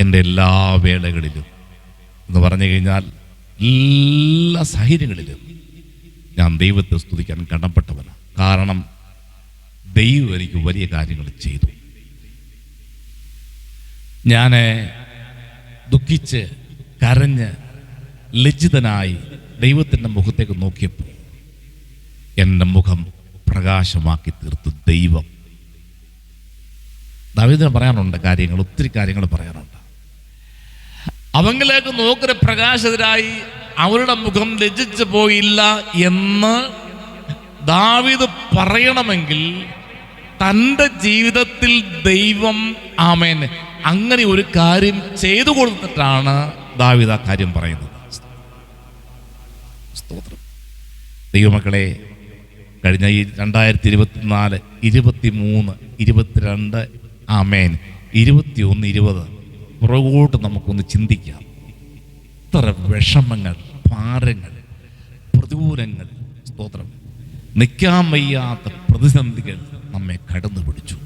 എൻ്റെ എല്ലാ വേളകളിലും എന്ന് പറഞ്ഞു കഴിഞ്ഞാൽ എല്ലാ സാഹചര്യങ്ങളിലും ഞാൻ ദൈവത്തെ സ്തുതിക്കാൻ കടപ്പെട്ടവനാണ്. കാരണം ദൈവം എനിക്ക് വലിയ കാര്യങ്ങൾ ചെയ്തു. ഞാൻ ദുഃഖിച്ച് കരഞ്ഞ് ലജ്ജിതനായി ദൈവത്തിൻ്റെ മുഖത്തേക്ക് നോക്കിയപ്പോൾ എൻ്റെ മുഖം പ്രകാശമാക്കി തീർത്തു ദൈവം. ദാവീദിന് പറയാനുണ്ട് കാര്യങ്ങൾ, ഒത്തിരി കാര്യങ്ങൾ പറയാനുണ്ട്. അവങ്കിലേക്ക് നോക്കുന്ന പ്രകാശിതരായി അവരുടെ മുഖം ലജ്ജിച്ചു പോയില്ല എന്ന് ദാവീദ് പറയണമെങ്കിൽ തൻ്റെ ജീവിതത്തിൽ ദൈവം ആമേൻ അങ്ങനെ ഒരു കാര്യം ചെയ്തു കൊടുത്തിട്ടാണ് ദാവീദ് ആ കാര്യം പറയുന്നത്. സ്തോത്രം. ദൈവമക്കളെ, കഴിഞ്ഞ ഈ 2024, 23, 22 ആമേൻ 21, 20 പുറകോട്ട് നമുക്കൊന്ന് ചിന്തിക്കാം. ഇത്ര വിഷമങ്ങൾ, ഭാരങ്ങൾ, പ്രതികൂലങ്ങൾ, സ്തോത്രം, നിൽക്കാൻ വയ്യാത്ത പ്രതിസന്ധികൾ നമ്മെ കടന്നു പിടിച്ചു.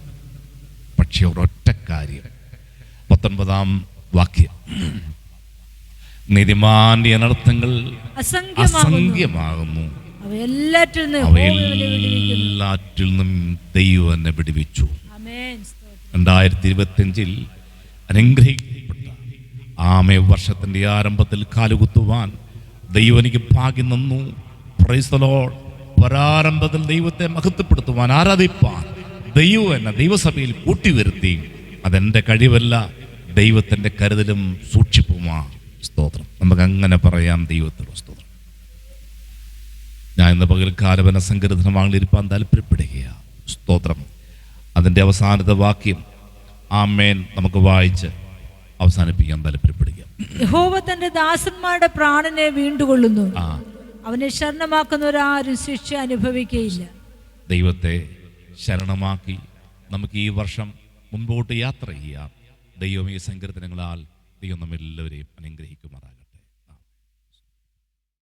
പക്ഷെ ഒരൊറ്റ കാര്യം, 19-ം വാക്യം, നീതിമാന്റെ അനർത്ഥങ്ങൾ അസംഖ്യമാകുന്നു, അവയെല്ലാറ്റിൽ നിന്നും ദൈവം എന്നെ വിടുവിച്ചു. 2025 അനുഗ്രഹിക്കപ്പെട്ട വർഷത്തിന്റെ ആരംഭത്തിൽ കാലുകുത്തുവാൻ ദൈവം എനിക്ക് ഭാഗ്യം തന്നു. Praise the Lord. പരാരംഭത്തിൽ ദൈവത്തെ മഹത്വപ്പെടുത്തുവാൻ, ആരാധിപ്പാൻ ദൈവം എന്നെ ദൈവസഭയിൽ കൂട്ടിവരുത്തി. അതെൻ്റെ കഴിവല്ല, ദൈവത്തിൻ്റെ കരുതലും സൂക്ഷിപ്പുമാ. സ്തോത്രം. നമുക്ക് അങ്ങനെ പറയാം. ദൈവത്തിൻ്റെ സ്തോത്രം. ഞാൻ ഇന്ന് പകൽക്കാലവന സങ്കീർത്തനമായിരിക്കാൻ താല്പര്യപ്പെടുകയാണ്. സ്തോത്രം. അതിൻ്റെ അവസാനത്തെ വാക്യം ആമേൻ നമുക്ക് വായിച്ച് അവസാനിപ്പിക്കാൻ താല്പര്യപ്പെടുക. യഹോവ തന്റെ ദാസന്മാരുടെ പ്രാണനെ വീണ്ടുകൊള്ളുന്നു, അവനെ ശരണമാക്കുന്നവരാരും ശിക്ഷ അനുഭവിക്കുകയില്ല. ദൈവത്തെ ശരണമാക്കി നമുക്ക് ഈ വർഷം മുൻപോട്ട് യാത്ര ചെയ്യാം. ദൈവം ഈ സങ്കീർത്തനങ്ങളാൽ ദൈവം നമ്മെല്ലാവരെയും അനുഗ്രഹിക്കുമാറാകട്ടെ.